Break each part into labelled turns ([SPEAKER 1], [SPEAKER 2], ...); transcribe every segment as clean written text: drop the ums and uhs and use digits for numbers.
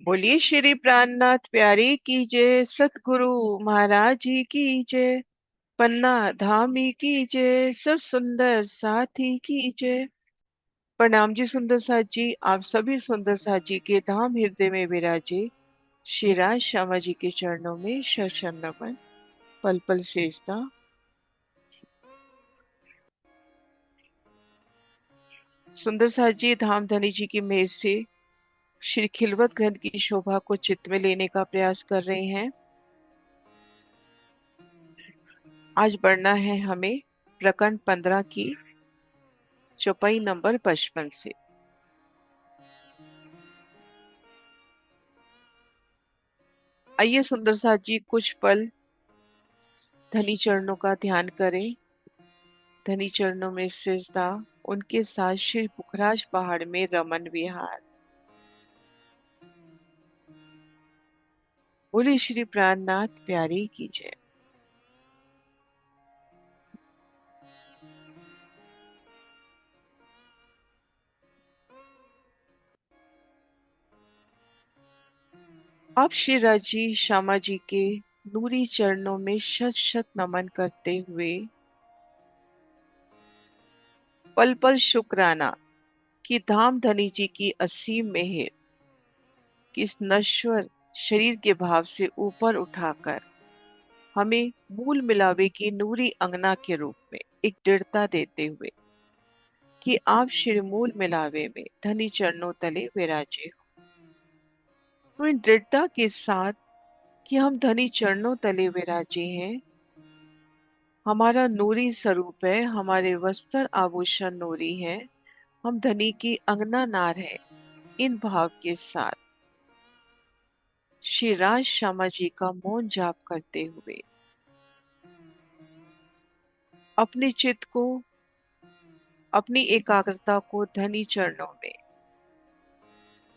[SPEAKER 1] बोलिए श्री प्राणनाथ प्यारे की जय। सतगुरु महाराज जी की जय। पन्ना धामी की जय। सब सुंदर साथी की जय। प्रणाम जी सुंदर साथ जी। आप सभी सुंदर साथ जी के धाम हृदय में विराजे श्री राज श्यामा जी के चरणों में शरण नमन। पल पल सेजदा। सुंदर साथ जी धाम धनी जी की मेज से श्री खिलवत ग्रंथ की शोभा को चित्त में लेने का प्रयास कर रहे हैं। आज बढ़ना है हमें प्रकरण 15 की चौपाई नंबर 55 से। आइए सुंदर साथ जी कुछ पल धनी चरणों का ध्यान करें। धनी चरणों में सिजदा, उनके साथ श्री पुखराज पहाड़ में रमन विहार। बोले श्री प्राणनाथ प्यारे की जय। आप श्री राजी श्यामा जी के नूरी चरणों में शत शत नमन करते हुए पल पल शुक्राना कि धाम धनी जी की असीम मेहर कि इस नश्वर शरीर के भाव से ऊपर उठाकर हमें मूल मिलावे की नूरी अंगना के रूप में एक दृढ़ता देते हुए कि आप श्री मूल मिलावे में धनी चरणों तले विराजे हो। तो इन दृढ़ता के साथ कि हम धनी चरणों तले विराजे हैं, हमारा नूरी स्वरूप है, हमारे वस्त्र आभूषण नूरी है, हम धनी की अंगना नार है। इन भाव के साथ श्री राज श्यामा जी का मौन जाप करते हुए अपने चित्त को, अपनी एकाग्रता को धनी चरणों में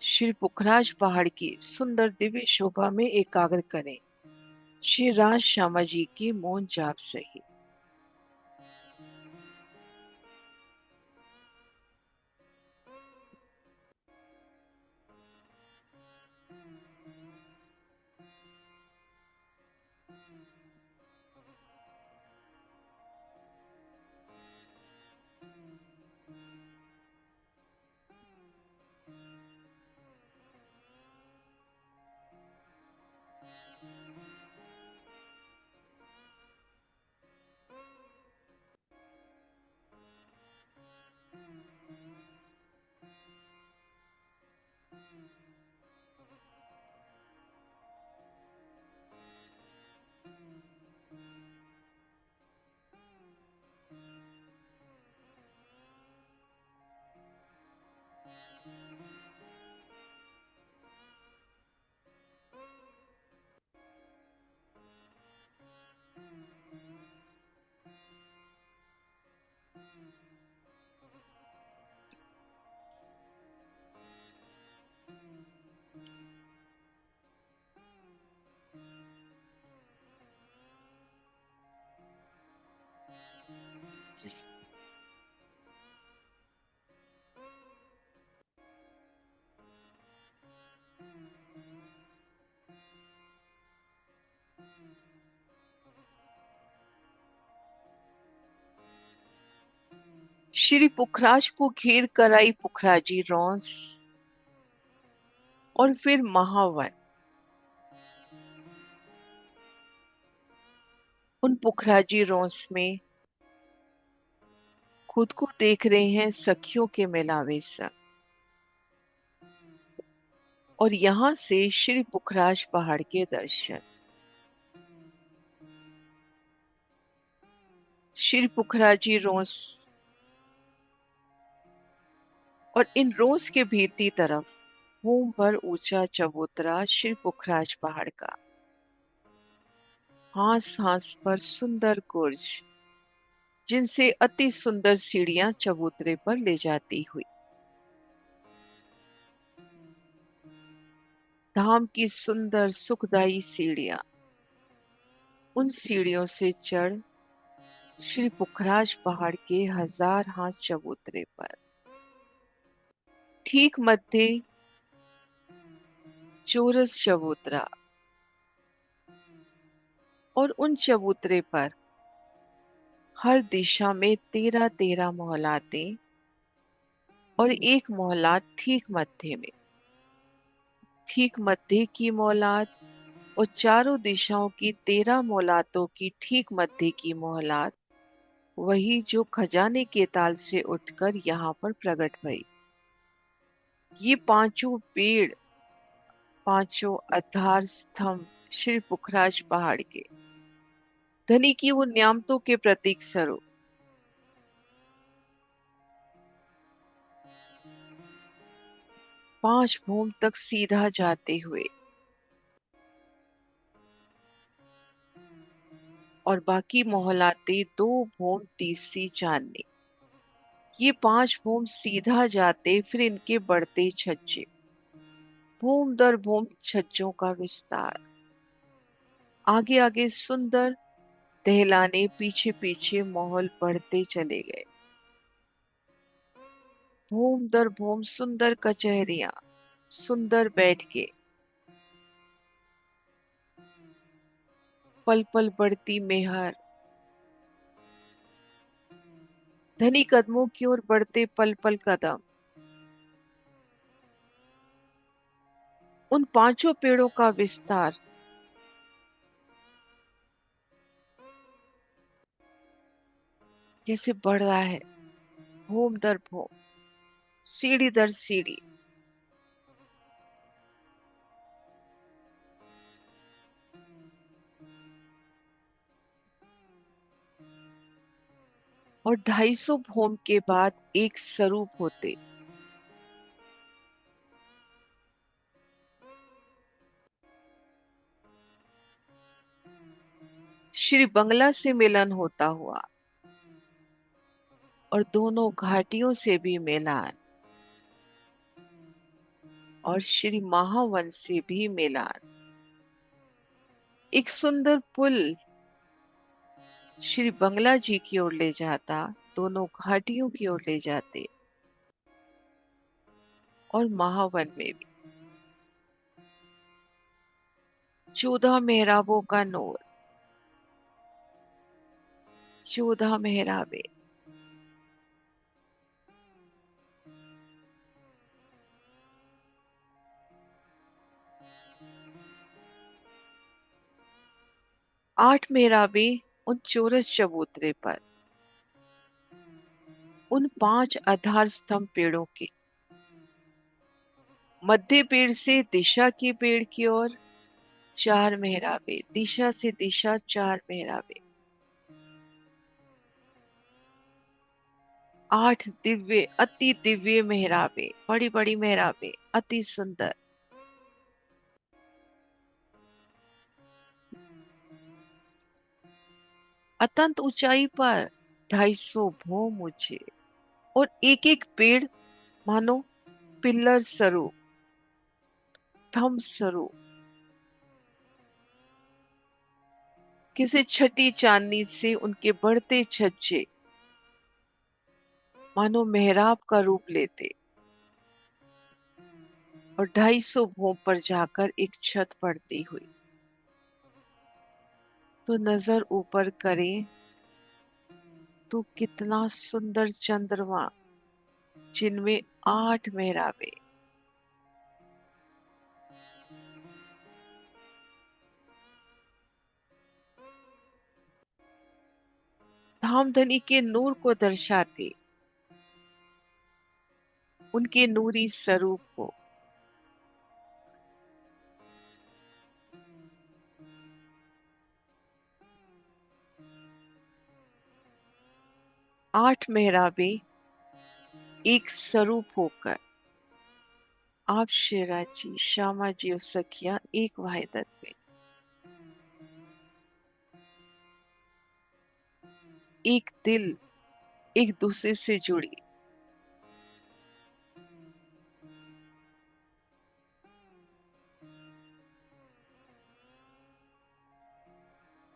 [SPEAKER 1] श्री पुखराज पहाड़ की सुंदर दिव्य शोभा में एकाग्र करें। श्री राज श्यामा जी के मौन जाप सही। श्री पुखराज को घेर कर आई पुखराजी रौंस और फिर महावन। उन पुखराजी रौंस में खुद को देख रहे हैं सखियों के मिलावे संग। और यहां से श्री पुखराज पहाड़ के दर्शन। श्री पुखराजी रोस और इन रोस के भीतरी तरफ होम पर ऊंचा चबूतरा श्री पुखराज पहाड़ का। हास हास पर सुंदर गुर्ज जिनसे अति सुंदर सीढ़ियां चबूतरे पर ले जाती हुई। धाम की सुंदर सुखदाई सीढ़ियां। उन सीढ़ियों से चढ़ श्री पुखराज पहाड़ के हजार हाथ चबूतरे पर ठीक मध्य चौरस चबूतरा, और उन चबूतरे पर हर दिशा में 13-13 मोहलातें, और एक मोहलात ठीक मध्य की मोहलात, और चारों दिशाओं की 13 मोहलातों की ठीक मध्य की मोहलात, वही जो खजाने के ताल से उठकर यहाँ पर प्रकट भई। ये पांचों पेड़, पांचों आधार स्तंभ श्री पुखराज पहाड़ के धनी की वो न्यामतों के प्रतीक स्वरूप 5 भूम तक सीधा जाते हुए, और बाकी मोहलाते 2 भूम तीसरी चांदनी। ये 5 भूम सीधा जाते, फिर इनके बढ़ते छज्जे, भूम दर भूम छज्जों का विस्तार, आगे आगे सुंदर दहलाने, पीछे पीछे महल बढ़ते चले गए। भूम दर भूम सुंदर कचहरियां, सुंदर बैठके, पल पल बढ़ती मेहर, धनी कदमों की ओर बढ़ते पल पल कदम। उन पांचों पेड़ों का विस्तार जैसे बढ़ रहा है, भूम दर भूम, सीढ़ी दर सीढ़ी। और 250 भूम के बाद एक स्वरूप होते, श्री बंगला से मिलन होता हुआ, और दोनों घाटियों से भी मिलान, और श्री महावन से भी मिलान। एक सुंदर पुल श्री बंगला जी की ओर ले जाता, दोनों घाटियों की ओर ले जाते, और महावन में भी 14 मेहराबों का नूर, 14 मेहराबे, आठ मेहराबे उन चौरस चबूतरे पर, उन 5 आधार स्तंभ पेड़ों के मध्य पेड़ से दिशा के पेड़ की ओर 4 मेहराबे, दिशा से दिशा 4 मेहराबे, 8 दिव्य अति दिव्य मेहराबे, बड़ी बड़ी मेहराबे, अति सुंदर। अत्यंत ऊंचाई पर 250 भूम ऊंचे, और एक एक पेड़ मानो पिल्लर स्वरूप, थंब स्वरूप, किसी छठी चांदनी से उनके बढ़ते छज्जे मानो मेहराब का रूप लेते, और 250 भूम पर जाकर एक छत पड़ती हुई, तो नजर ऊपर करें तो कितना सुंदर चंद्रमा, जिनमें 8 मेहराबे, धामधनी के नूर को दर्शाते, उनके नूरी स्वरूप को। आठ मेहराबे एक स्वरूप होकर, आप शेरा जी, श्यामा जी और सखिया एक वाहिदत में, एक दिल, एक दूसरे से जुड़ी।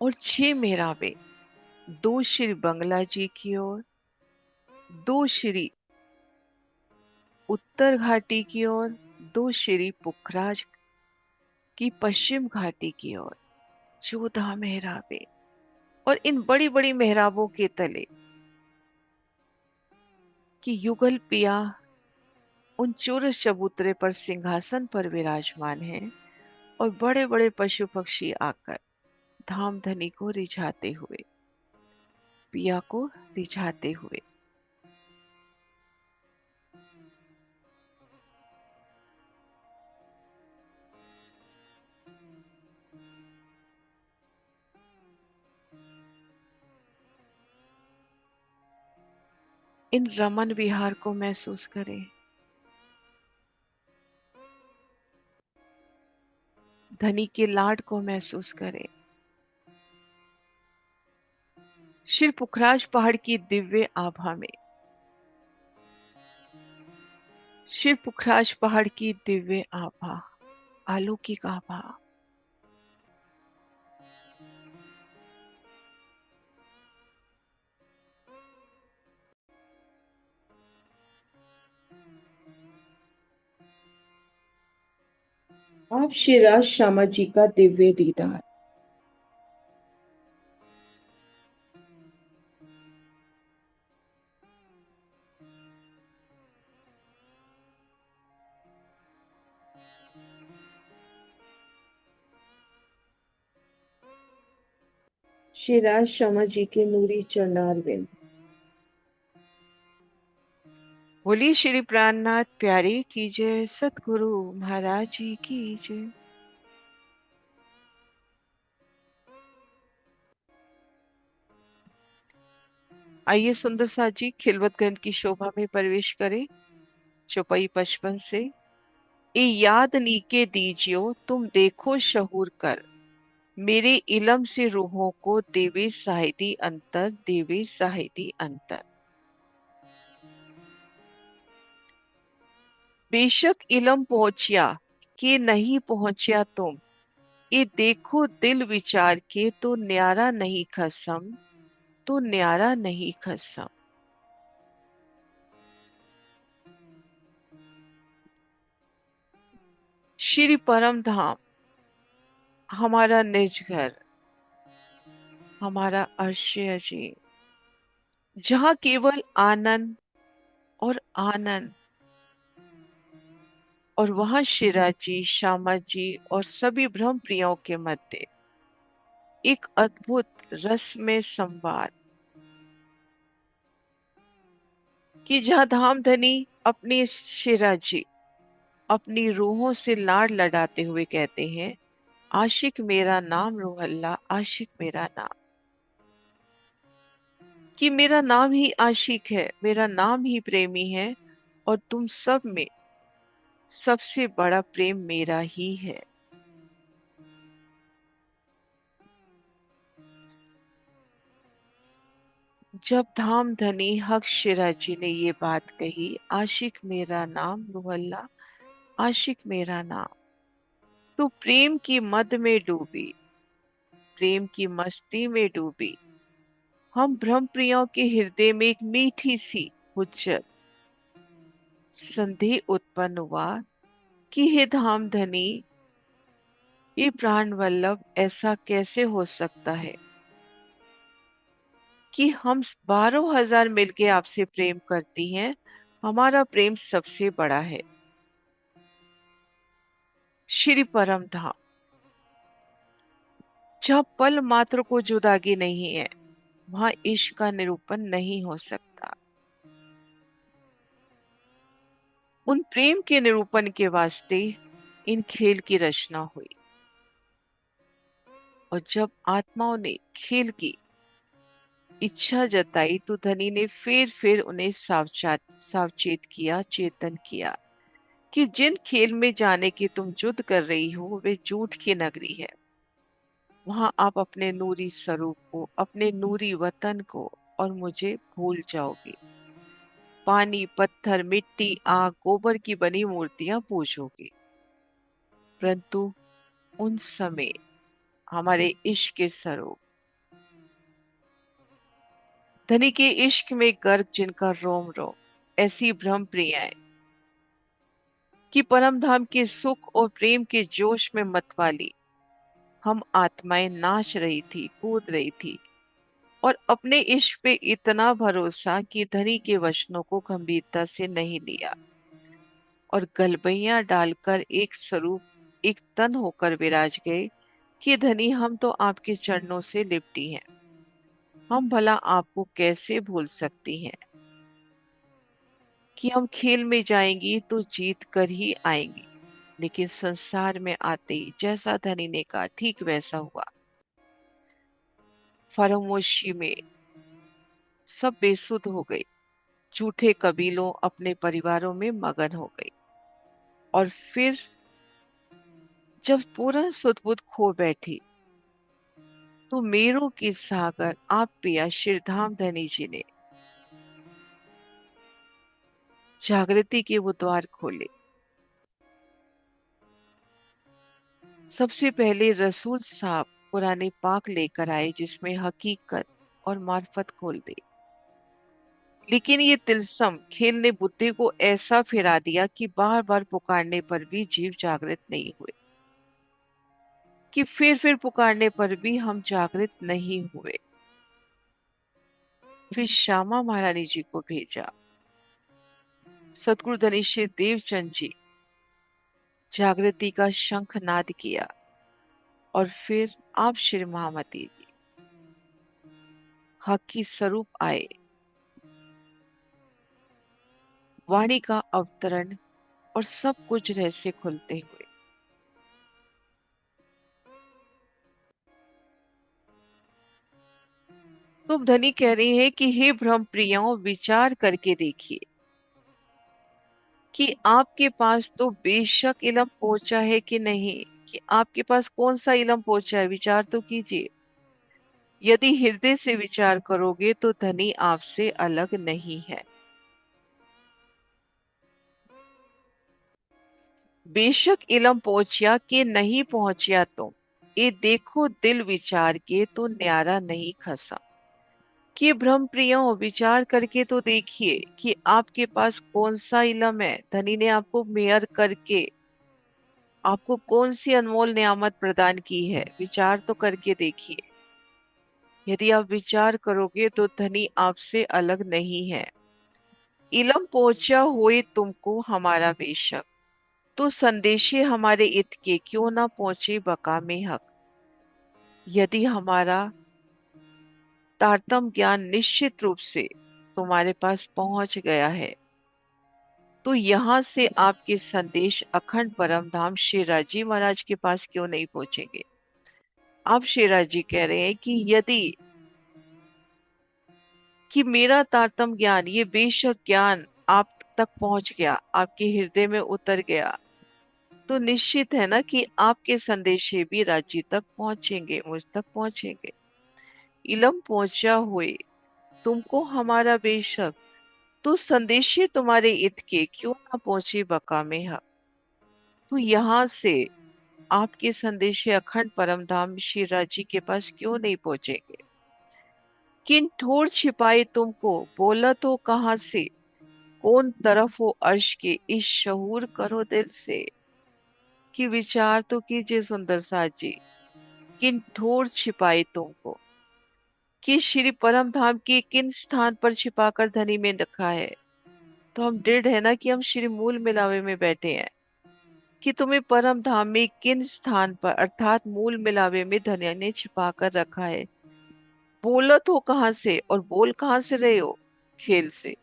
[SPEAKER 1] और 6 मेहराबे, 2 श्री बंगला जी की ओर, 2 श्री उत्तर घाटी की ओर, 2 श्री पुखराज कि पश्चिम घाटी की ओर 14 मेहराबें, और इन बड़ी बड़ी मेहराबों के तले कि युगल पिया उन चौरस चबूतरे पर सिंहासन पर विराजमान है, और बड़े बड़े पशु पक्षी आकर धाम धनी को रिझाते हुए, पिया को रिझाते हुए। इन रमन विहार को महसूस करें। धनी के लाड को महसूस करें। श्री पुखराज पहाड़ की दिव्य आभा में, श्री पुखराज पहाड़ की दिव्य आभा, अलौकिक आभा।
[SPEAKER 2] आप श्रीराज श्यामा जी का दिव्य दीदार। श्रीराज श्यामा जी के नूरी चरणारविंद।
[SPEAKER 1] बोली श्री प्राणनाथ प्यारे की जय, सतगुरु महाराज जी की जय। आइए सुंदर सा जी खिलवत ग्रंथ की शोभा में प्रवेश करें। चौपाई 55 से। ए याद नीके दीजियो तुम देखो शहूर कर, मेरे इलम से रूहों को देवे साहिदी अंतर, देवे साहिदी अंतर। बेशक इलम पहुंचिया कि नहीं पहुंचिया तुम, ये देखो दिल विचार के तो न्यारा नहीं खसम, तो न्यारा नहीं खसम। श्री परम धाम हमारा निज घर, हमारा आश्रय जी, जहां केवल आनंद और आनंद, और वहां शिरा जी, श्यामा जी और सभी ब्रह्म प्रियों के मध्य एक अद्भुत रस में संवाद, कि जहां धाम धनी अपनी शिरा जी अपनी रूहों से लाड़ लड़ाते हुए कहते हैं, आशिक मेरा नाम रोहल्ला, आशिक मेरा नाम। कि मेरा नाम ही आशिक है, मेरा नाम ही प्रेमी है, और तुम सब में सबसे बड़ा प्रेम मेरा ही है। जब धाम धनी हक शिरा जी ने ये बात कही, आशिक मेरा नाम रोहल्ला, आशिक मेरा नाम, तो प्रेम की मद में डूबी, प्रेम की मस्ती में डूबी हम ब्रह्म प्रियों के हृदय में एक मीठी सी हुज्जत संदेह उत्पन्न हुआ, कि हे धाम धनी, ये प्राण वल्लभ ऐसा कैसे हो सकता है कि हम 12,000 मिलके आपसे प्रेम करती हैं, हमारा प्रेम सबसे बड़ा है। श्री परम धाम जहाँ पल मात्र को जुदागी नहीं है, वहां इश्क का निरूपण नहीं हो सकता। उन प्रेम के निरूपण के वास्ते इन खेल की रचना हुई, और जब आत्माओं ने खेल की इच्छा जताई, तो धनी ने फिर उन्हें सावचेत किया, चेतन किया, कि जिन खेल में जाने की तुम जुद कर रही हो, वे झूठ की नगरी है। वहां आप अपने नूरी स्वरूप को, अपने नूरी वतन को और मुझे भूल जाओगे। पानी, पत्थर, मिट्टी, आग, गोबर की बनी मूर्तियां पूजोगे, परंतु उन समय हमारे इश्क के स्वरूप, धनी के इश्क में गर्क जिनका रोम रोम, ऐसी ब्रह्म प्रियाएं कि परम धाम के सुख और प्रेम के जोश में मतवाली हम आत्माएं नाच रही थी, कूद रही थी, और अपने इश्क पे इतना भरोसा कि धनी के वचनों को गंभीरता से नहीं लिया, और गलबैया डालकर एक स्वरूप एक तन होकर विराज गए कि धनी हम तो आपके चरणों से लिपटी हैं, हम भला आपको कैसे भूल सकती हैं, कि हम खेल में जाएंगी तो जीत कर ही आएंगी। लेकिन संसार में आते ही जैसा धनी ने कहा ठीक वैसा हुआ। फरामोशी में सब बेसुध हो गए, झूठे कबीलों अपने परिवारों में मगन हो गई, और फिर जब पूरा सुध-बुध खो बैठी तो मेरों की सागर आप पिया श्रीधाम धनी जी ने जागृति के वो द्वार खोले। सबसे पहले रसूल साहब पुराने पाक लेकर आए जिसमें हकीकत और मार्फत खोल दी। लेकिन ये तिलस्म खेल ने बुद्धि को ऐसा फिरा दिया कि बार बार पुकारने पर भी जीव जागृत नहीं हुए, कि फिर पुकारने पर भी हम जागृत नहीं हुए। फिर श्यामा महारानी जी को भेजा। सतगुरु धनीश्वर देवचंद जी जागृति का शंख नाद किया, और फिर आप श्री महामती जी हक की स्वरूप आए। वाणी का अवतरण और सब कुछ रहस्य खुलते हुए। तुम धनी कह रही है कि हे ब्रह्म प्रियो विचार करके देखिए कि आपके पास तो बेशक इलम पहुंचा है कि नहीं, कि आपके पास कौन सा इलम पहुंचा है, विचार तो कीजिए। यदि हृदय से विचार करोगे तो धनी आपसे अलग नहीं है। बेशक इलम पहुंचिया कि नहीं पहुंचिया तुम, ये देखो दिल विचार के तो न्यारा नहीं खसा। कि भ्रम प्रियो विचार करके तो देखिए कि आपके पास कौन सा इलम है। धनी ने आपको मेयर करके आपको कौन सी अनमोल नियामत प्रदान की है, विचार तो करके देखिए। यदि आप विचार करोगे तो धनी आपसे अलग नहीं है। इलम पहुंचा होए तुमको हमारा बेशक, तो संदेशे हमारे इत के क्यों ना पहुंचे बका में हक। यदि हमारा तारतम ज्ञान निश्चित रूप से तुम्हारे पास पहुंच गया है, तो यहां से आपके संदेश अखंड परम धाम शेराजी महाराज के पास क्यों नहीं पहुंचेंगे। आप शेराजी कह रहे हैं कि यदि कि मेरा तारतम ज्ञान, ये बेशक ज्ञान आप तक पहुंच गया, आपके हृदय में उतर गया, तो निश्चित है ना कि आपके संदेशे भी राज्य तक पहुंचेंगे, मुझ तक पहुंचेंगे। इलम पहुंचा हुए तुमको हमारा बेशक, तो संदेशे तुम्हारे इत के क्यों ना पहुंचे बका में हक। तो यहाँ से आपके संदेशे अखंड परम धाम श्री राजी के पास क्यों नहीं पहुंचेंगे। किन ठोर छिपाए तुमको बोला तो कहां से, कौन तरफ हो अर्श के इस शहूर करो दिल से। कि विचार तो कीजिए सुंदर साज जी, किन ठोर छिपाए तुमको, कि श्री परम धाम के किन स्थान पर छिपाकर धनी में रखा है। तो हम दृढ़ है ना कि हम श्री मूल मिलावे में बैठे हैं, कि तुम्हें परम धाम में किन स्थान पर अर्थात मूल मिलावे में धनी ने छिपा कर रखा है। बोलत हो कहां से और बोल कहां से रहे हो, खेल से।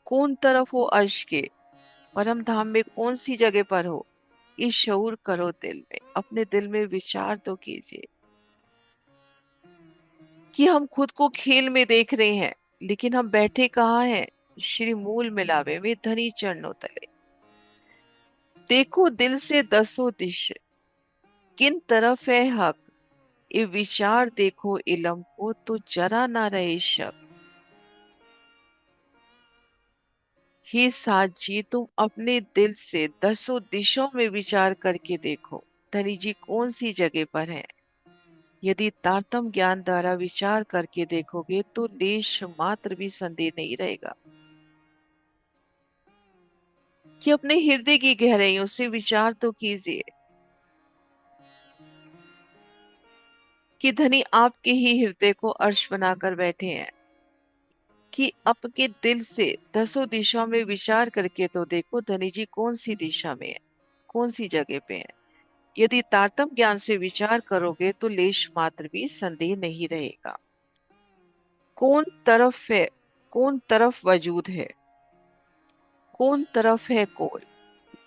[SPEAKER 1] कौन तरफ हो अर्श के, परम धाम में कौन सी जगह पर हो। इस शऊर करो दिल में, अपने दिल में विचार तो कीजिए कि हम खुद को खेल में देख रहे हैं, लेकिन हम बैठे कहाँ हैं, श्री मूल मिलावे में धनी चरणों तले। देखो दिल से दसों दिश किन तरफ है हक, ये विचार देखो इलम को तो जरा ना रहे शक। हे साथ जी तुम अपने दिल से दसों दिशों में विचार करके देखो धनी जी कौन सी जगह पर है। यदि तारतम ज्ञान द्वारा विचार करके देखोगे तो लेश मात्र भी संदेह नहीं रहेगा। कि अपने हृदय की गहराइयों से विचार तो कीजिए कि धनी आपके ही हृदय को अर्श बनाकर बैठे हैं। कि आपके दिल से दसों दिशाओं में विचार करके तो देखो धनी जी कौन सी दिशा में है, कौन सी जगह पे है। यदि तारतम ज्ञान से विचार करोगे तो लेश मात्र भी संदेह नहीं रहेगा। कौन तरफ है, कौन तरफ वजूद है, कौन तरफ है कौन,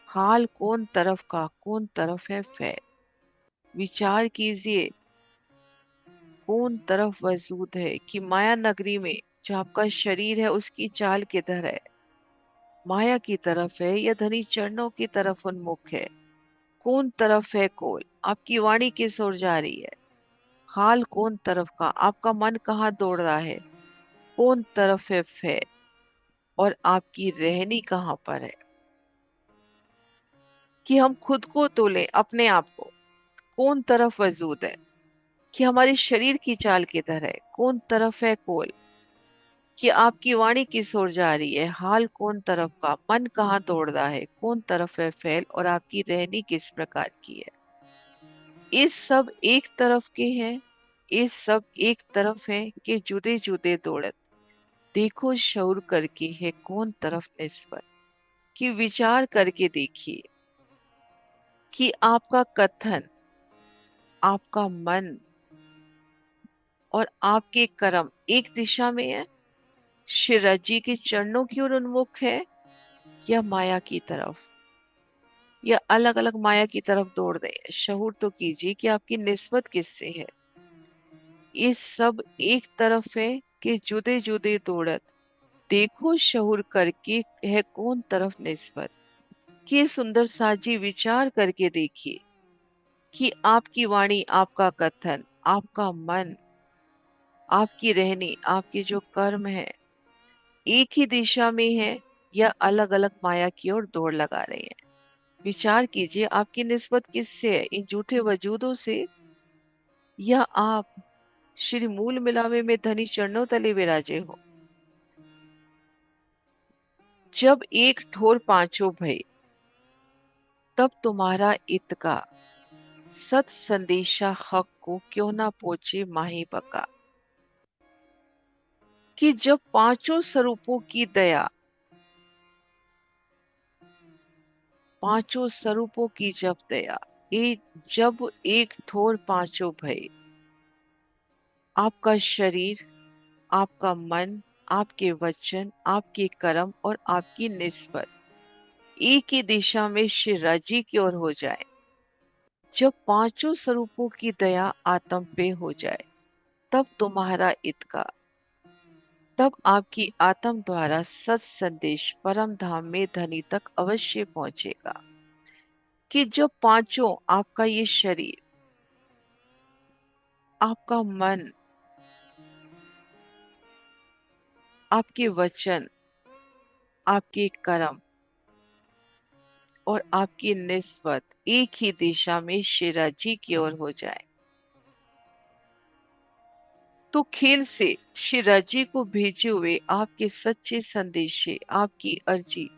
[SPEAKER 1] हाल कौन तरफ का, कौन तरफ है फैल। विचार कीजिए कौन तरफ वजूद है कि माया नगरी में जो आपका शरीर है उसकी चाल किधर है, माया की तरफ है या धनी चरणों की तरफ उन्मुख है। कौन तरफ है कोल, आपकी वाणी किस ओर जा रही है। हाल कौन तरफ का, आपका मन कहाँ दौड़ रहा है। कौन तरफ है फैल, और आपकी रहनी कहाँ पर है। कि हम खुद को तोले अपने आप को। कौन तरफ वजूद है कि हमारे शरीर की चाल किधर है। कौन तरफ है कोल कि आपकी वाणी किस ओर जा रही है। हाल कौन तरफ का, मन कहाँ दौड़ रहा है। कौन तरफ है फैल, और आपकी रहनी किस प्रकार की है। ये सब एक तरफ के हैं, ये सब एक तरफ है कि जुदे जुदे दौड़त। देखो शौर करके है कौन तरफ निस्बत। कि विचार करके देखिए कि आपका कथन, आपका मन और आपके कर्म एक दिशा में है, शिवराज जी के चरणों की ओर उन्मुख है, या माया की तरफ, या अलग अलग माया की तरफ दौड़ रहे हैं। शहूर तो कीजिए कि आपकी निस्बत किससे है। ये सब एक तरफ है कि जुदे जुदे दौड़त। देखो शहुर करके है कौन तरफ निस्बत। कि ये सुंदर साजी विचार करके देखिए कि आपकी वाणी, आपका कथन, आपका मन, आपकी रहनी, आपके जो कर्म है एक ही दिशा में है, या अलग अलग माया की ओर दौड़ लगा रहे हैं। विचार कीजिए आपकी निस्बत किससे है, इन झूठे वजूदों से, या आप श्री मूल मिलावे में धनी चरणों तले विराजे हो। जब एक ठोर पांचों भय, तब तुम्हारा इत का सत संदेशा हक को क्यों ना पहुंचे माही बका। कि जब पांचों स्वरूपों की दया, पांचों स्वरूपों की जब दया, जब एक ठोर पांचों भय, आपका शरीर, आपका मन, आपके वचन, आपके कर्म और आपकी निस्बत एक ही दिशा में श्री राजी की ओर हो जाए। जब पांचों स्वरूपों की दया आत्म पे हो जाए, तब तुम्हारा इत का, तब आपकी आत्म द्वारा सत संदेश परम धाम में धनी तक अवश्य पहुंचेगा। कि जब पांचों, आपका ये शरीर, आपका मन, आपके वचन, आपके कर्म और आपकी निस्बत एक ही दिशा में शेरा जी की ओर हो जाए, तो खेल से शेरा जी को भेजे हुए आपके सच्चे संदेशे, आपकी अर्जी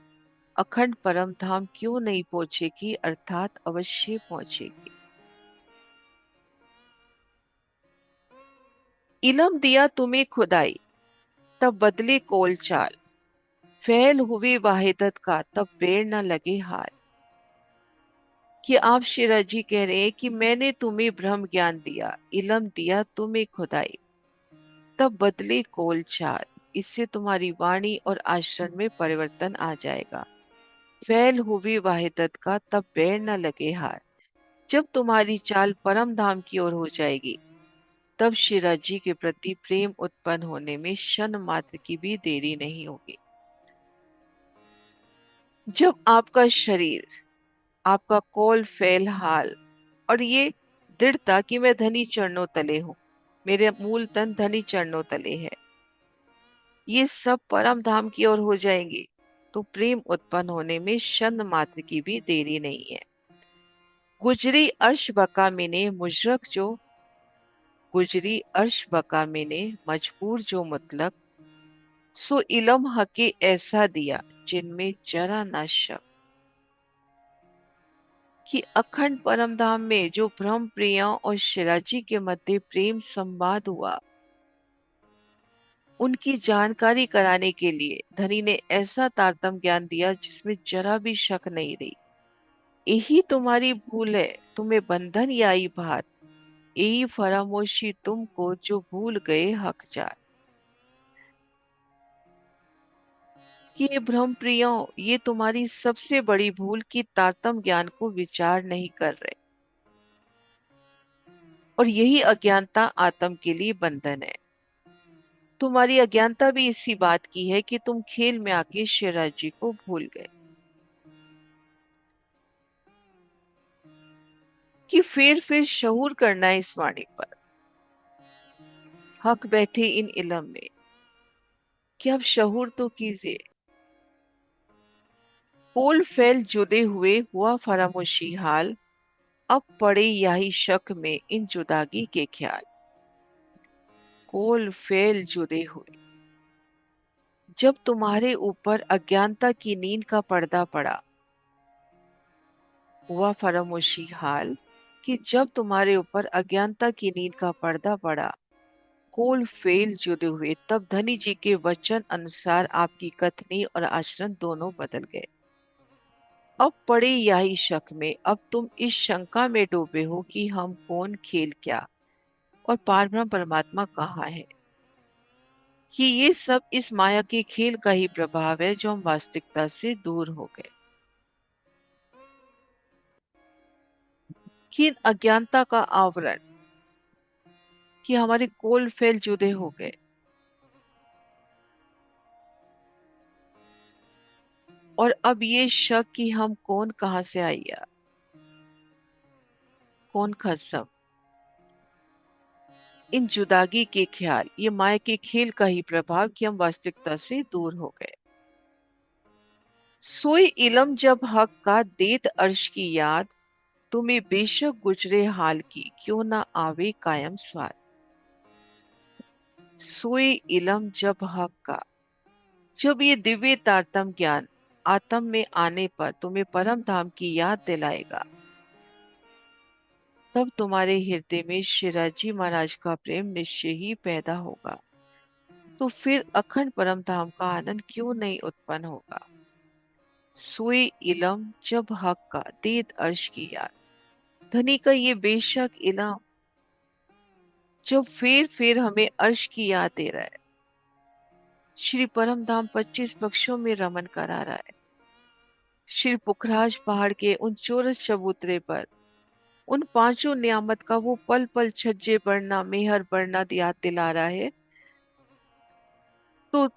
[SPEAKER 1] अखंड परम धाम क्यों नहीं पहुंचेगी, अर्थात अवश्य पहुंचेगी। इलम दिया तुम्हें खुदाई, तब बदले कोल चाल। फैल हुए वाहिदत का, तब बेर न लगे हाल। कि आप शेरा जी कह रहे हैं कि मैंने तुम्हें ब्रह्म ज्ञान दिया, इलम दिया तुम्हें खुदाई, तब बदले कोल चाल। इससे तुम्हारी वाणी और आचरण में परिवर्तन आ जाएगा। फैल हुई वाहिदत का, तब बैर न लगे हार। जब तुम्हारी चाल परम धाम की ओर हो जाएगी, तब शिरा जी के प्रति प्रेम उत्पन्न होने में क्षण मात्र की भी देरी नहीं होगी। जब आपका शरीर, आपका कौल फैल हाल और ये दृढ़ता कि मैं धनी चरणों तले हूं, मेरे मूल तन धनी चरणों तले है, ये सब परम धाम की ओर हो जाएंगे, तो प्रेम उत्पन्न होने में क्षण मात्र की भी देरी नहीं है। गुजरी अर्श बका मिने मुजरक जो, गुजरी अर्श बका मिने मजबूर जो मुतलक। सो इलम हके ऐसा दिया जिनमें जरा ना शक। कि अखंड परम धाम में जो ब्रह्म प्रिया और शिराजी के मध्य प्रेम संवाद हुआ, उनकी जानकारी कराने के लिए धनी ने ऐसा तारतम ज्ञान दिया जिसमें जरा भी शक नहीं रही। यही तुम्हारी भूल है, तुम्हें बंधन या आई बात, यही फरामोशी तुमको जो भूल गए हक जान। कि ये भ्रम प्रियो, ये तुम्हारी सबसे बड़ी भूल कि तारतम ज्ञान को विचार नहीं कर रहे, और यही अज्ञानता आत्म के लिए बंधन है। तुम्हारी अज्ञानता भी इसी बात की है कि तुम खेल में आके शिवराज जी को भूल गए। कि फिर शहूर करना है इस वाणी पर, हक बैठे इन इलम में, कि अब शहूर तो कीजिए। पोल फैल जुदे हुए हुआ फरामोशी हाल, अब पड़े यही शक में इन जुदागी के ख्याल। कोल फेल जुदे हुए, जब तुम्हारे ऊपर अज्ञानता की नींद का पर्दा पड़ा, हुआ फरामोशी हाल, कि जब तुम्हारे ऊपर अज्ञानता की नींद का पर्दा पड़ा, कोल फेल जुदे हुए, तब धनी जी के वचन अनुसार आपकी कथनी और आचरण दोनों बदल गए। अब पड़े यही शक में, अब तुम इस शंका में डूबे हो कि हम कौन, खेल क्या, और पारब्रह्म परमात्मा कहाँ है। कि ये सब इस माया के खेल का ही प्रभाव है जो हम वास्तविकता से दूर हो गए। कि अज्ञानता का आवरण, कि हमारे कोल फेल जुदे हो गए, और अब ये शक कि हम कौन कहां से आया, कौन खसम, इन जुदागी के ख्याल, ये माया के खेल का ही प्रभाव कि हम वास्तविकता से दूर हो गए। सोई इलम जब हक का देत अर्श की याद, तुम्हें बेशक गुजरे हाल की क्यों ना आवे कायम स्वाद। सोई इलम जब हक का, जब ये दिव्य तारतम ज्ञान आत्म में आने पर तुम्हें परम धाम की याद दिलाएगा, तब तुम्हारे हृदय में शिराजी महाराज का प्रेम निश्चय ही पैदा होगा। तो फिर अखंड परम धाम का आनंद क्यों नहीं उत्पन्न होगा। सोए इलम जब हक का देत अर्श की याद, धनी का ये बेशक इलम जब फिर हमें अर्श की याद दे रहा है। श्री परम धाम 25 पक्षों में रमन करा रहा है। श्री पुखराज पहाड़ के उन चौरस चबूतरे पर उन पांचों नियामत का वो पल पल छज्जे बढ़ना मेहर बढ़ना याद दिला रहा है। तो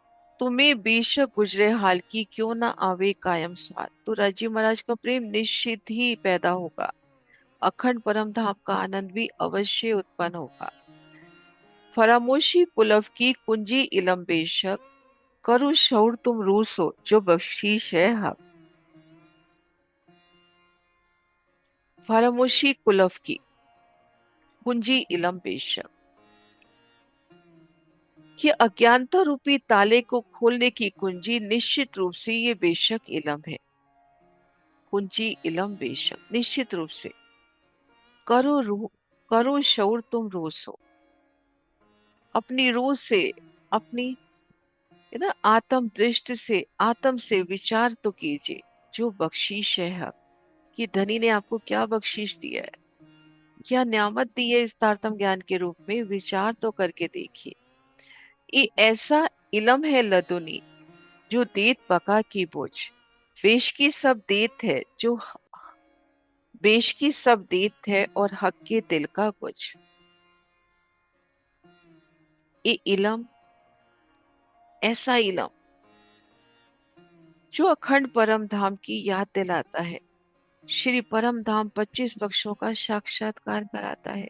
[SPEAKER 1] तुम्हें बेशक गुजरे हाल की क्यों ना आवे कायम स्वाद, तो राजी महाराज का प्रेम निश्चित ही पैदा होगा, अखंड परम धाम का आनंद भी अवश्य उत्पन्न होगा। फरामोशी कुलफ की कुंजी इलम बेशक, करो शौर तुम रूसो जो बख्शीश है हक। फरामोशी कुलफ की कुंजी इलम बेशक, कि अज्ञानता रूपी ताले को खोलने की कुंजी निश्चित रूप से ये बेशक इलम है। कुंजी इलम बेशक निश्चित रूप से, करो रूह, करो शौर तुम रोज हो, अपनी रूह से, अपनी है ना आत्म दृष्टि से, आत्म से विचार तो कीजिए जो बख्शीश है हक। कि धनी ने आपको क्या बख्शीश दिया है, क्या नियामत दी है इस तारतम ज्ञान के रूप में, विचार तो करके देखिए। ये ऐसा इलम है लदुनी जो देत पका की बोझ, बेश की सब देत है जो बेश की सब देत है और हक के दिल का कुछ। ये इलम, ऐसा इलम जो अखंड परम धाम की याद दिलाता है, श्री परम धाम 25 पक्षों का साक्षात्कार कराता है,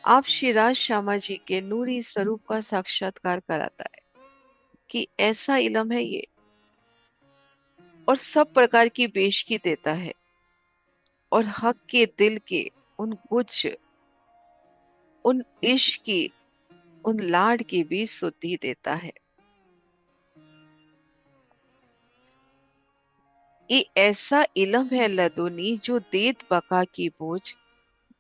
[SPEAKER 1] आप श्री राज श्यामा जी के नूरी स्वरूप का साक्षात्कार कराता है। कि ऐसा इलम है ये, और सब प्रकार की बेशकी देता है, और हक के दिल के उन कुछ, उन इश्क की, उन लाड की भी सुद्धि देता है। ये ऐसा इलम है लदुनी जो देत बका की बोझ,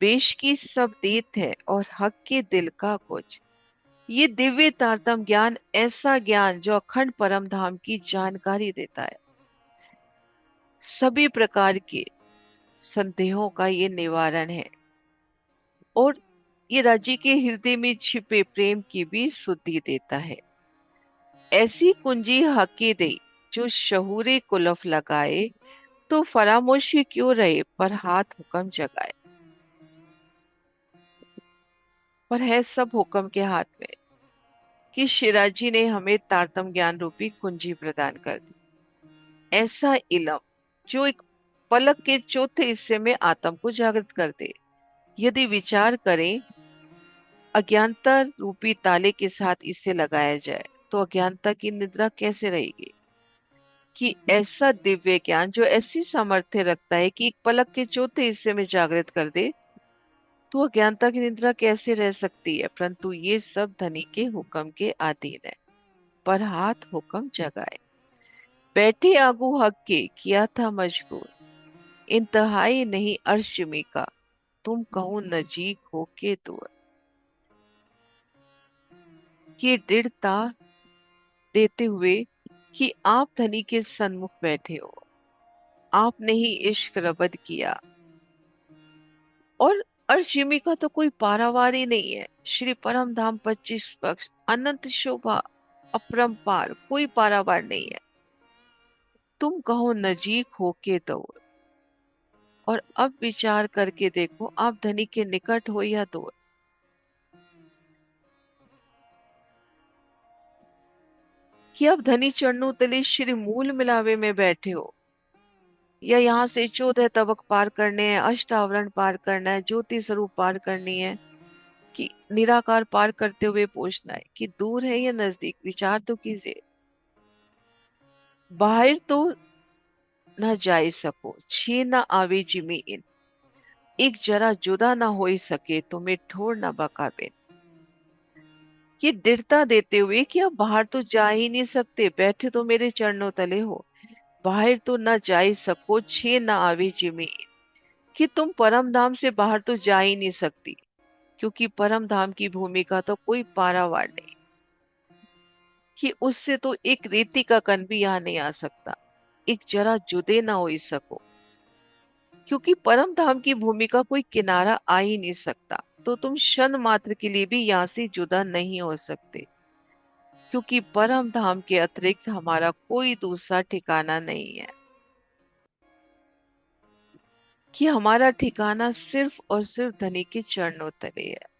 [SPEAKER 1] बेश की सब देत है और हक के दिल का कुछ। ये दिव्य तारतम ज्ञान, ऐसा ज्ञान जो अखंड परम धाम की जानकारी देता है। सभी प्रकार के संदेहों का ये निवारण है और ये राज्य के हृदय में छिपे प्रेम की भी शुद्धि देता है। ऐसी कुंजी हकी दे जो शहूरे कुलफ लगाए, तो फरामोशी क्यों रहे पर हाथ हुक्म जगाए। पर है सब हुक्म के हाथ में कि शिराजी ने हमें तारतम ज्ञान रूपी कुंजी प्रदान कर दी। ऐसा इलम जो एक पलक के चौथे हिस्से में आत्म को जागृत कर दे। यदि विचार करें, अज्ञानता रूपी ताले के साथ इसे लगाया जाए तो अज्ञानता की निद्रा कैसे रहेगी। कि ऐसा दिव्य ज्ञान जो ऐसी सामर्थ्य रखता है कि एक पलक के चौथे हिस्से में जागृत कर दे, तो अज्ञानता की निद्रा कैसे रह सकती है। परंतु ये सब धनी के हुक्म के अधीन है। पर हाथ हुक्म जगाए, बैठे आगू हक के किया था मजबूर, इंतहाई नहीं अर्श में का, तुम कहो नजीक हो के दूर। ये दृढ़ता देते हुए कि आप धनी के सन्मुख बैठे हो, आपने ही इश्क रबद किया और अर्शिमी का तो कोई पारावार ही नहीं है। श्री परम धाम 25 पक्ष अनंत शोभा अपरंपार, कोई पारावार नहीं है। तुम कहो नजीक होके दूर। और अब विचार करके देखो, आप धनी के निकट हो या दूर। कि आप धनी चरणों तले श्री मूल मिलावे में बैठे हो, या यहाँ से 14 तबक पार करने हैं, अष्टावरण पार करना है, ज्योति स्वरूप पार करनी है, कि निराकार पार करते हुए पूछना है कि दूर है या नजदीक। विचार तो कीजिए। बाहर तो न जाए सको, छे न आवे जिमी इन, एक जरा जुदा न हो सके तुम्हें ठोर न बकाबे। ये दृढ़ता देते हुए कि आप बाहर तो जा ही नहीं सकते, बैठे तो मेरे चरणों तले हो। बाहर तो न जा सको, छे न आवे जिमी इन, कि तुम परम धाम से बाहर तो जा ही नहीं सकती, क्योंकि परम धाम की भूमि का तो कोई पारावार नहीं। कि उससे तो एक रेती का कण भी यहाँ नहीं आ सकता, एक जरा जुदे ना हो सको, क्योंकि परम धाम की भूमि का कोई किनारा आ ही नहीं सकता। तो तुम क्षण मात्र के लिए भी यहाँ से जुदा नहीं हो सकते, क्योंकि परम धाम के अतिरिक्त हमारा कोई दूसरा ठिकाना नहीं है। कि हमारा ठिकाना सिर्फ और सिर्फ धनी के चरणों तले है।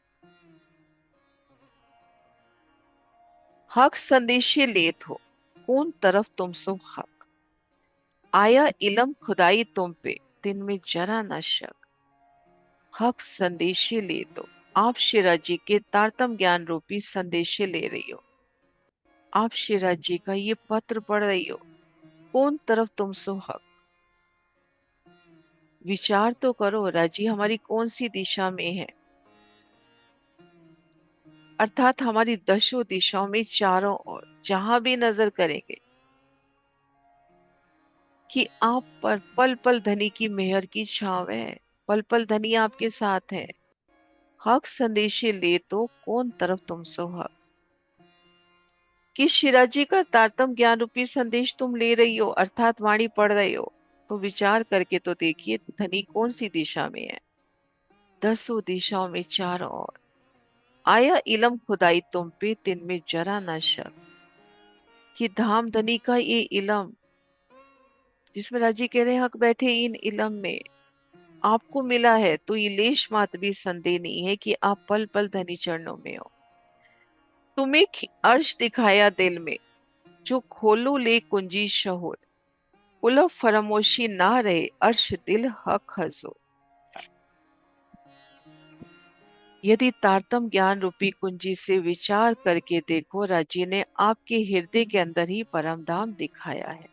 [SPEAKER 1] हक संदेशे लेत हो, कौन तरफ तुम सो हक, आया इलम खुदाई तुम पे, दिन में जरा न शक। हक संदेशे ले दो, आप शिराजी के तारतम ज्ञान रूपी संदेशे ले रही हो। आप शिराजी का ये पत्र पढ़ रही हो, कौन तरफ तुम सो हक। विचार तो करो, राजी हमारी कौन सी दिशा में है। अर्थात हमारी दशों दिशाओं में चारों ओर जहां भी नजर करेंगे, कि आप पर पल पल धनी की मेहर की छाव है, पल पल धनी आपके साथ है। हक संदेशे ले तो कौन तरफ तुम सो हक। कि शिराजी का तारतम ज्ञान रूपी संदेश तुम ले रही हो, अर्थात वाणी पढ़ रहे हो, तो विचार करके तो देखिए धनी कौन सी दिशा में है। दसों दिशाओं में चारों ओर आया इलम खुदाई तुम पे, दिन में जरा न शक। कि धाम धनी का ये इलम, जिसमें राजी कह रहे हैं हक बैठे इन इलम में आपको मिला है, तो ये लेश मात्र भी संदेह नहीं है कि आप पल पल धनी चरणों में हो। तुम्हें अर्श दिखाया दिल में, जो खोलो ले कुंजी शहोर, उलफ फरामोशी ना रहे अर्श दिल हक हजो। यदि तारतम ज्ञान रूपी कुंजी से विचार करके देखो, राजी ने आपके हृदय के अंदर ही परम धाम दिखाया है।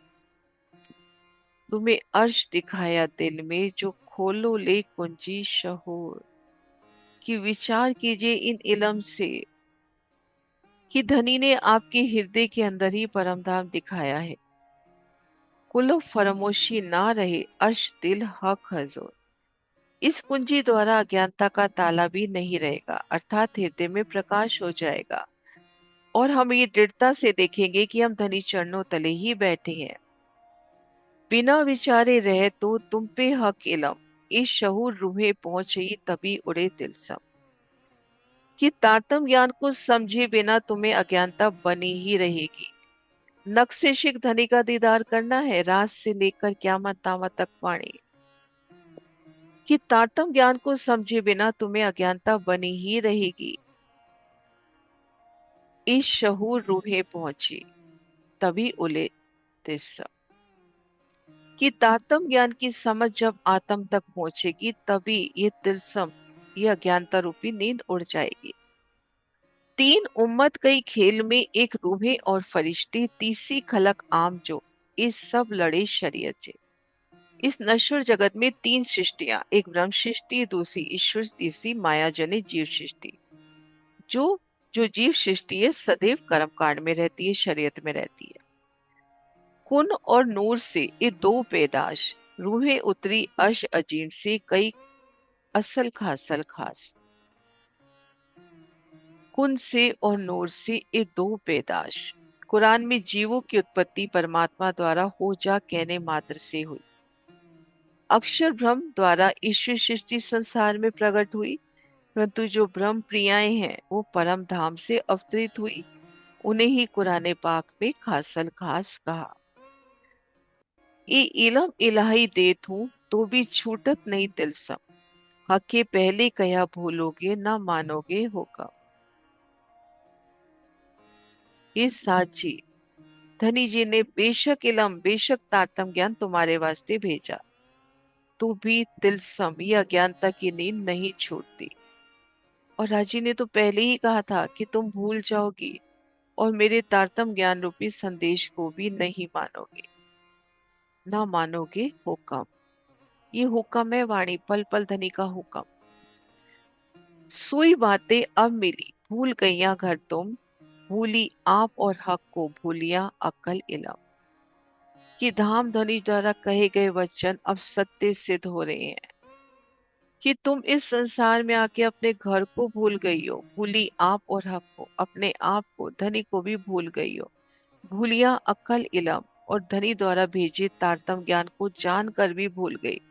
[SPEAKER 1] तुम्हें अर्श दिखाया दिल में, जो खोलो ले कुंजी शहोर। कि विचार कीजिए इन इलम से कि धनी ने आपके हृदय के अंदर ही परम धाम दिखाया है। कुल फरमोशी ना रहे अर्श दिल हक हजूर। इस कुंजी द्वारा अज्ञानता का ताला भी नहीं रहेगा, अर्थात हृदय में प्रकाश हो जाएगा और हम ये दृढ़ता से देखेंगे कि हम धनी चरणों तले ही बैठे हैं। बिना विचारे रहे तो तुम पे हक इलम, इस शहूर रूहे पहुंची तभी उड़े तिलसम। कि तारतम ज्ञान को समझे बिना तुम्हें अज्ञानता बनी ही रहेगी। नख से शिख धनी का दीदार करना है, रात से लेकर क्यामत तामत तक पानी। कि तारतम ज्ञान को समझे बिना तुम्हें अज्ञानता बनी ही रहेगी। इस शहूर रूहे पहुंची तभी उले तिलसम। कि तारतम ज्ञान की समझ जब आत्म तक पहुंचेगी तभी ये तिलसम, ये अज्ञानता रूपी नींद उड़ जाएगी। तीन उम्मत कई खेल में, एक रूहे और फरिश्ते, तीसरी खलक आम जो, इस सब लड़े शरीयत से। इस नश्वर जगत में तीन सृष्टियां, एक ब्रह्म सृष्टि, दूसरी ईश्वर, तीसरी माया जनित जीव सृष्टि। जो जो जीव सृष्टि है सदैव कर्म कांड में रहती है, शरीयत में रहती है। कुन और नूर से ये दो पैदाश, रूहें उतरी अर्श अजीम से कई असल खासल खास। कुन से और नूर से ये दो पैदाश। कुरान में जीवों की उत्पत्ति परमात्मा द्वारा हो जा कहने मात्र से हुई। अक्षर ब्रह्म द्वारा ईश्वर सृष्टि संसार में प्रकट हुई, परंतु जो ब्रह्म प्रियाएं हैं वो परम धाम से अवतरित हुई। उन्हें ही कुरान पाक में खासल खास कहा। ये इलम इलाही देत हूं तो भी छूटत नहीं तिलसम। हक के पहले कया भूलोगे ना मानोगे होगा। ये साची धनी जी ने बेशक इलम बेशक तारतम ज्ञान तुम्हारे वास्ते भेजा, तो भी तिलसम या अज्ञानता की नींद नहीं छूटती। और राजी ने तो पहले ही कहा था कि तुम भूल जाओगी और मेरे तारतम ज्ञान रूपी संदेश को भी नहीं मानोगे। ना मानोगे हुक्म, ये हुक्म है वाणी, पल पल धनी का हुक्म। सोई बातें अब मिली भूल गईया घर तुम, भूली आप और हक को भूलिया अकल इलम। कि धाम धनी द्वारा कहे गए वचन अब सत्य सिद्ध हो रहे हैं। कि तुम इस संसार में आके अपने घर को भूल गई हो, भूली आप और हक को, अपने आप को धनी को भी भूल गई हो। भूलिया अकल इलम, और धनी द्वारा भेजे तारतम ज्ञान को जानकर भी भूल गई।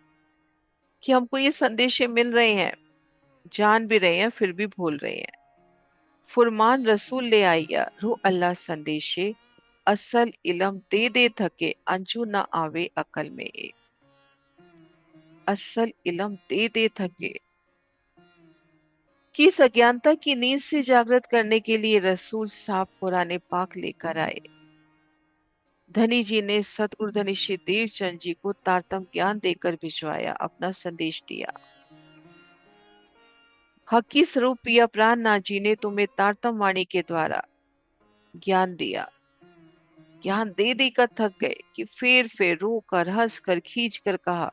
[SPEAKER 1] कि हमको ये संदेशे मिल रहे हैं, जान भी रहे हैं फिर भी भूल रहे हैं। फुरमान रसूल ले आइया रू अल्लाह संदेशे, असल इलम दे दे थके अंजू न आवे अकल में एक। असल इलम दे दे थके। कि इस अज्ञानता की नींद से जागृत करने के लिए रसूल साहब कुरान पाक लेकर आए। धनी जी ने सतगुरु धनी श्री देवचंद जी को तारतम ज्ञान देकर भिजवाया, अपना संदेश दिया। हकी स्वरूप पिया प्राण नाथ जी ने तुम्हें तारतम वाणी के द्वारा ज्ञान दिया। ज्ञान दे देकर थक गए कि फेर रो कर हंस कर खींच कर कहा,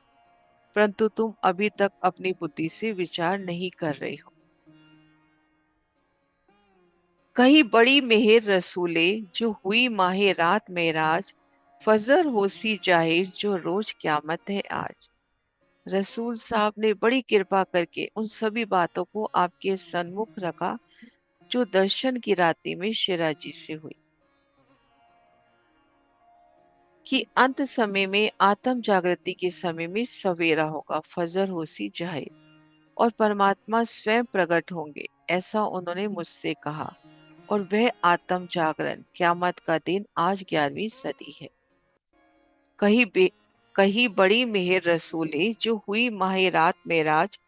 [SPEAKER 1] परंतु तुम अभी तक अपनी बुद्धि से विचार नहीं कर रहे हो। कही बड़ी मेहर रसूले जो हुई माहे रात मेराज, फजर होसी जाहिर जो रोज क्यामत है आज। रसूल साहब ने बड़ी कृपा करके उन सभी बातों को आपके सन्मुख रखा जो दर्शन की रात्रि में शिराजी से हुई। कि अंत समय में आत्म जागृति के समय में सवेरा होगा, फजर होसी जाहिर, और परमात्मा स्वयं प्रकट होंगे, ऐसा उन्होंने मुझसे कहा। और वह आत्म जागरण क्यामत का दिन आज 11वीं सदी है। कही कही बड़ी मेहर रसूले जो हुई माहे रात मेराज,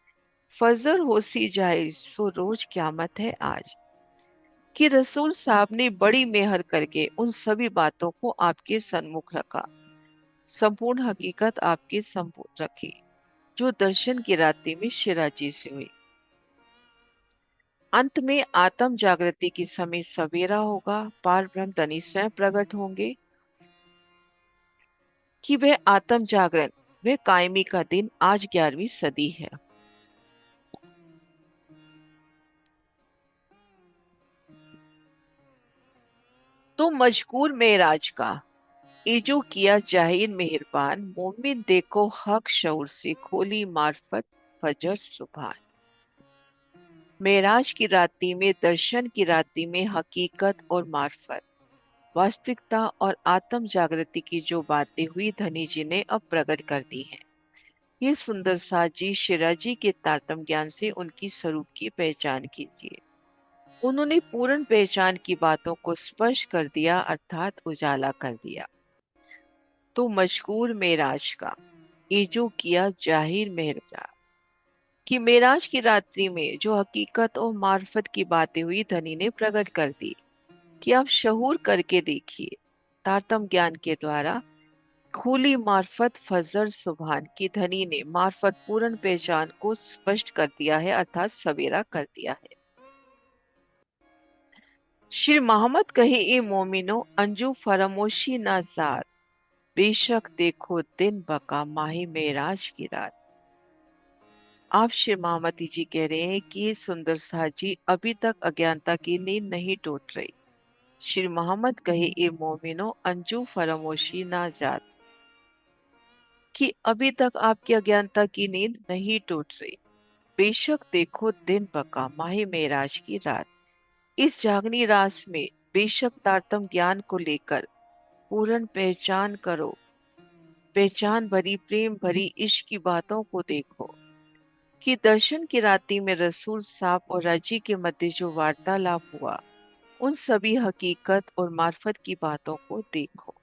[SPEAKER 1] फजर होसी जाहिर सो रोज क्यामत है आज। कि रसूल साहब ने बड़ी मेहर करके उन सभी बातों को आपके सन्मुख रखा, संपूर्ण हकीकत आपके सम्मुख रखी जो दर्शन की रात्रि में शिराजी से हुई। अंत में आत्म जागृति के समय सवेरा होगा, पार ब्रह्म धनी स्वयं प्रकट होंगे। कि वह आत्म जागरण, वह कायमी का दिन आज 11वीं सदी है। तो मजकूर मेराज का इजो किया जाहिर मेहरबान, मोमिन देखो हक शऊर से खोली मार्फत फजर सुभान। मेराज की राती में, दर्शन की राती में हकीकत और मार्फत, वास्तविकता और आत्म जागृति की जो बातें हुई धनी जी ने अब प्रकट कर दी हैं। ये सुंदर साजी शिराजी के तारतम ज्ञान से उनकी स्वरूप की पहचान कीजिए। उन्होंने पूर्ण पहचान की बातों को स्पष्ट कर दिया, अर्थात उजाला कर दिया। तो मशहूर मेराज का ये जो किया जाहिर मेहरबान, कि मेराज की रात्रि में जो हकीकत और मार्फत की बातें हुई धनी ने प्रकट कर दी, कि आप शहूर करके देखिए तारतम ज्ञान के द्वारा खुली मार्फत फजर सुभान की धनी ने मार्फत पूर्ण पहचान को स्पष्ट कर दिया है, अर्थात सवेरा कर दिया है। श्री मोहम्मद कहे ए मोमिनो अंजू फरामोशी ना जात, बेशक देखो दिन बका माही मेराज की रात। आप श्री महामती जी कह रहे हैं कि सुंदर साजी अभी तक अज्ञानता की नींद नहीं टूट रही। श्री मोहम्मद कहे ए मोमिनो अंजू फरामोशी ना जात, कि अभी तक आपकी अज्ञानता की नींद नहीं टूट रही। बेशक देखो दिन बका माही मेराज की रात, इस जागनी रात में बेशक तारतम ज्ञान को लेकर पूर्ण पहचान करो, पहचान भरी प्रेम भरी इश्क की बातों को देखो, कि दर्शन की राती में रसूल साहब और राजी के मध्य जो वार्तालाप हुआ, उन सभी हकीकत और मार्फत की बातों को देखो।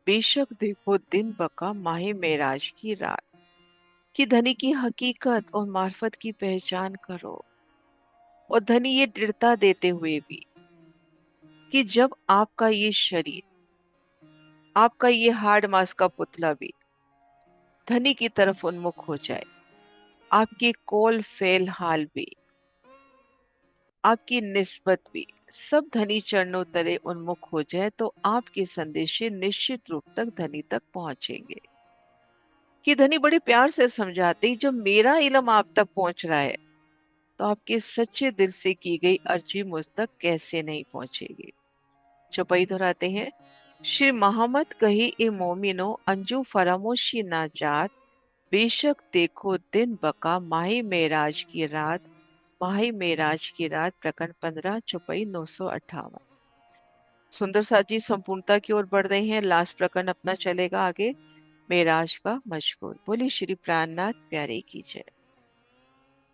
[SPEAKER 1] बेशक देखो दिन बका माहे मेराज की रात, कि धनी की हकीकत और मार्फत की पहचान करो। और धनी ये दृढ़ता देते हुए भी कि जब आपका ये शरीर, आपका ये हार्ड मास का पुतला भी धनी की तरफ उन्मुख हो जाए, आपकी कौल फेल हाल भी, आपकी निस्बत भी सब धनी चरणों तले उन्मुख हो जाए, तो आपके संदेशे निश्चित रूप तक धनी तक पहुंचेंगे। कि धनी बड़े प्यार से समझाते ही, जब मेरा इल्म आप तक पहुंच रहा है तो आपके सच्चे दिल से की गई अर्जी मुझ तक कैसे नहीं पहुंचेगी। चौपाई दोहराते हैं। श्री मोहम्मद कहे ए मोमिनो अंजू फरामोशी ना जात, बेशक देखो दिन बका माही मेराज की रात, माही मेराज की रात, प्रकरण 15, चौपाई 958। सुंदर साजी संपूर्णता की ओर बढ़ रहे हैं। लास्ट प्रकरण अपना चलेगा आगे, मेराज का मशहूर। बोली श्री प्राणनाथ प्यारे की जय।